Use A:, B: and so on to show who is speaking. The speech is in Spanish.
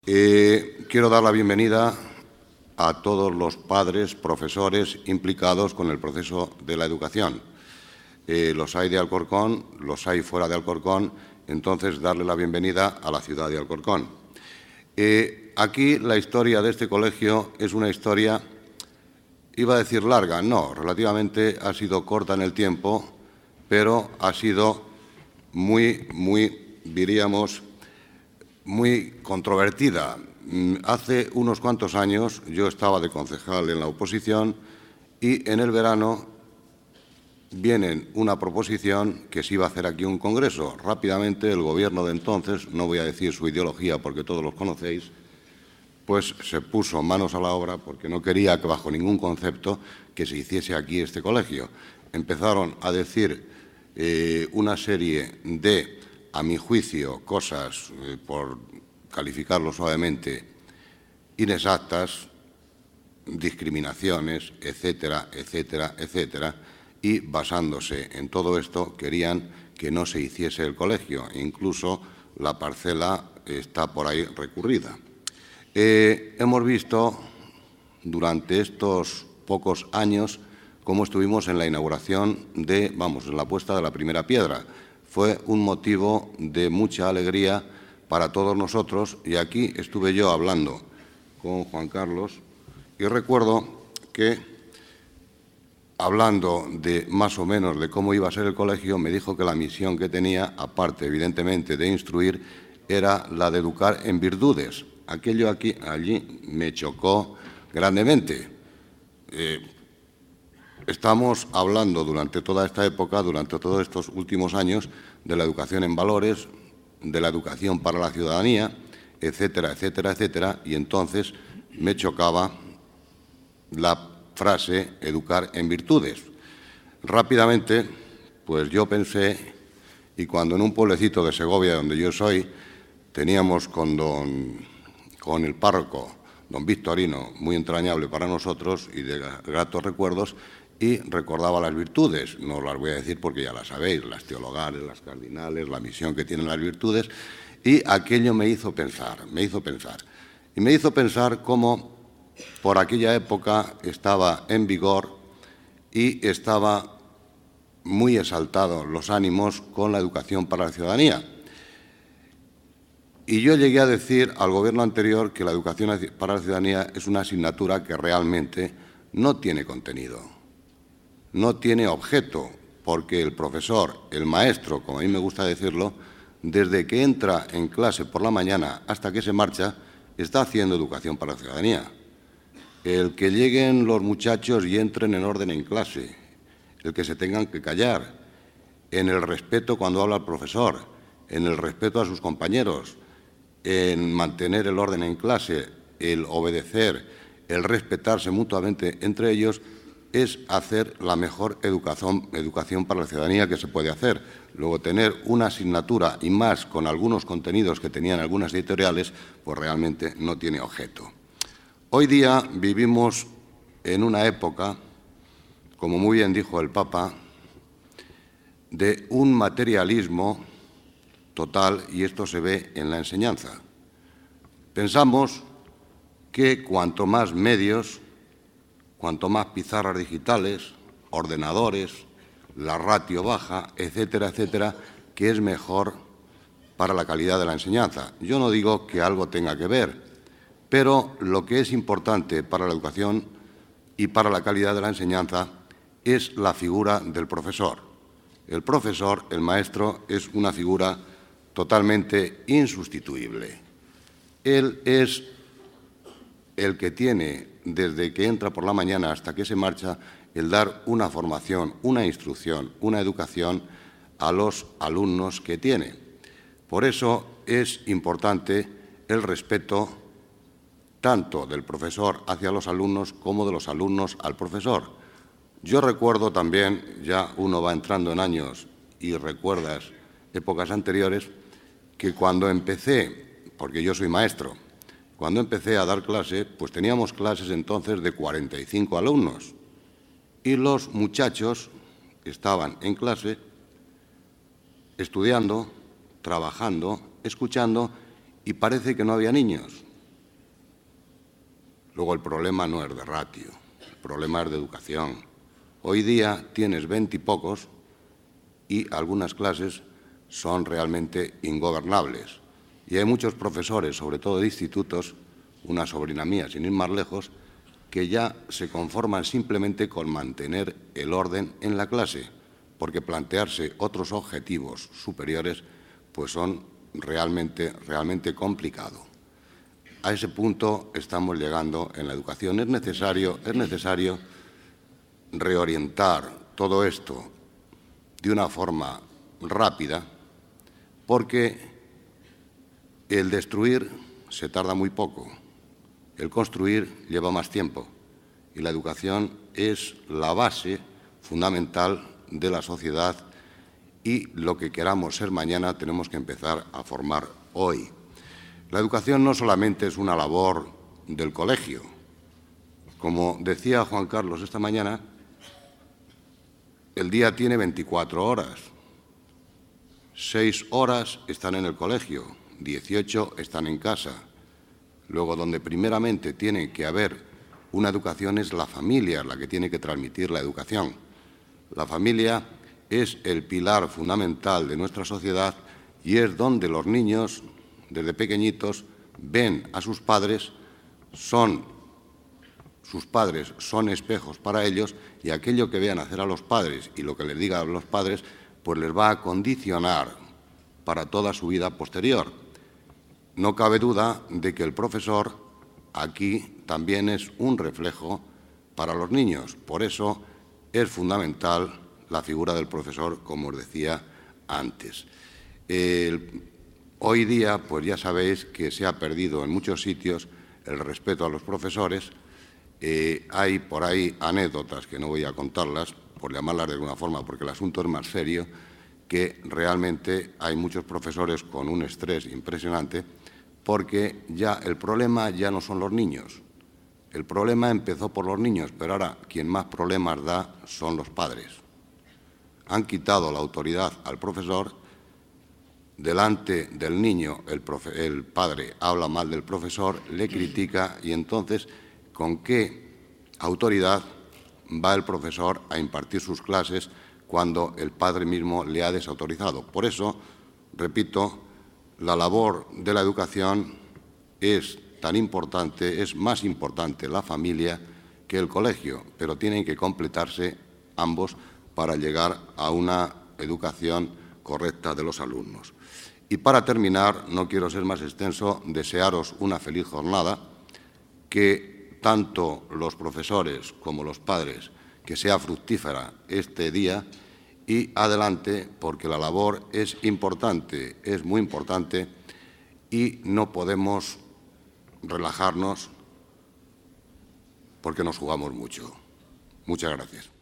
A: Quiero dar la bienvenida a todos los padres, profesores implicados con el proceso de la educación. Los hay de Alcorcón, los hay fuera de Alcorcón, entonces darle la bienvenida a la ciudad de Alcorcón. Aquí la historia de este colegio es una historia, iba a decir larga, no, relativamente ha sido corta en el tiempo, pero ha sido diríamos, muy controvertida. Hace unos cuantos años yo estaba de concejal en la oposición y en el verano viene una proposición que se iba a hacer aquí un congreso. Rápidamente el gobierno de entonces, no voy a decir su ideología porque todos los conocéis, pues se puso manos a la obra porque no quería que bajo ningún concepto que se hiciese aquí este colegio. Empezaron a decir una serie de, a mi juicio, cosas, por calificarlo suavemente, inexactas, discriminaciones, etcétera, etcétera, etcétera, y basándose en todo esto querían que no se hiciese el colegio. Incluso la parcela está por ahí recurrida. Hemos visto durante estos pocos años cómo estuvimos en la inauguración en la puesta de la primera piedra. Fue un motivo de mucha alegría para todos nosotros y aquí estuve yo hablando con Juan Carlos y recuerdo que, hablando de más o menos de cómo iba a ser el colegio, me dijo que la misión que tenía, aparte evidentemente de instruir, era la de educar en virtudes. Aquello allí me chocó grandemente. Estamos hablando durante toda esta época, durante todos estos últimos años, de la educación en valores, de la educación para la ciudadanía, etcétera, etcétera, etcétera, y entonces me chocaba la frase educar en virtudes. Rápidamente, pues yo pensé, y cuando en un pueblecito de Segovia, donde yo soy, teníamos con el párroco, don Victorino, muy entrañable para nosotros y de gratos recuerdos, y recordaba las virtudes. No las voy a decir porque ya las sabéis, las teologales, las cardinales, la misión que tienen las virtudes, y aquello me hizo pensar. Y me hizo pensar cómo por aquella época estaba en vigor y estaba muy exaltados los ánimos con la educación para la ciudadanía. Y yo llegué a decir al gobierno anterior que la educación para la ciudadanía es una asignatura que realmente no tiene contenido, no tiene objeto, porque el profesor, el maestro, como a mí me gusta decirlo, desde que entra en clase por la mañana hasta que se marcha, está haciendo educación para la ciudadanía. El que lleguen los muchachos y entren en orden en clase, el que se tengan que callar, en el respeto cuando habla el profesor, en el respeto a sus compañeros, en mantener el orden en clase, el obedecer, el respetarse mutuamente entre ellos, es hacer la mejor educación para la ciudadanía que se puede hacer. Luego, tener una asignatura y más con algunos contenidos que tenían algunas editoriales, pues realmente no tiene objeto. Hoy día vivimos en una época, como muy bien dijo el Papa, de un materialismo total, y esto se ve en la enseñanza. Pensamos que cuanto más medios, cuanto más pizarras digitales, ordenadores, la ratio baja, etcétera, etcétera, que es mejor para la calidad de la enseñanza. Yo no digo que algo tenga que ver, pero lo que es importante para la educación y para la calidad de la enseñanza es la figura del profesor. El profesor, el maestro, es una figura totalmente insustituible. Él es el que tiene, desde que entra por la mañana hasta que se marcha, el dar una formación, una instrucción, una educación a los alumnos que tiene. Por eso es importante el respeto tanto del profesor hacia los alumnos como de los alumnos al profesor. Yo recuerdo también, ya uno va entrando en años y recuerdas épocas anteriores, que cuando empecé, porque yo soy maestro, cuando empecé a dar clase, pues teníamos clases entonces de 45 alumnos y los muchachos estaban en clase estudiando, trabajando, escuchando y parece que no había niños. Luego, el problema no es de ratio, el problema es de educación. Hoy día tienes 20 y pocos y algunas clases son realmente ingobernables. Y hay muchos profesores, sobre todo de institutos, una sobrina mía, sin ir más lejos, que ya se conforman simplemente con mantener el orden en la clase, porque plantearse otros objetivos superiores pues son realmente complicados. A ese punto estamos llegando en la educación. Es necesario reorientar todo esto de una forma rápida, porque el destruir se tarda muy poco, el construir lleva más tiempo y la educación es la base fundamental de la sociedad y lo que queramos ser mañana tenemos que empezar a formar hoy. La educación no solamente es una labor del colegio. Como decía Juan Carlos esta mañana, el día tiene 24 horas. 6 horas están en el colegio, 18 están en casa. Luego, donde primeramente tiene que haber una educación es la familia, la que tiene que transmitir la educación. La familia es el pilar fundamental de nuestra sociedad y es donde los niños, desde pequeñitos, ven a sus padres, sus padres son espejos para ellos y aquello que vean hacer a los padres y lo que les digan a los padres, pues les va a condicionar para toda su vida posterior. No cabe duda de que el profesor aquí también es un reflejo para los niños. Por eso es fundamental la figura del profesor, como os decía antes. Hoy día, pues ya sabéis que se ha perdido en muchos sitios el respeto a los profesores. Hay por ahí anécdotas que no voy a contarlas, por llamarlas de alguna forma, porque el asunto es más serio, que realmente hay muchos profesores con un estrés impresionante, porque ya el problema ya no son los niños. El problema empezó por los niños, pero ahora quien más problemas da son los padres. Han quitado la autoridad al profesor. Delante del niño, el padre habla mal del profesor, le critica y entonces, ¿con qué autoridad va el profesor a impartir sus clases cuando el padre mismo le ha desautorizado? Por eso, repito, la labor de la educación es tan importante, es más importante la familia que el colegio, pero tienen que completarse ambos para llegar a una educación correcta de los alumnos. Y para terminar, no quiero ser más extenso, desearos una feliz jornada, que tanto los profesores como los padres, que sea fructífera este día y adelante, porque la labor es importante, es muy importante y no podemos relajarnos porque nos jugamos mucho. Muchas gracias.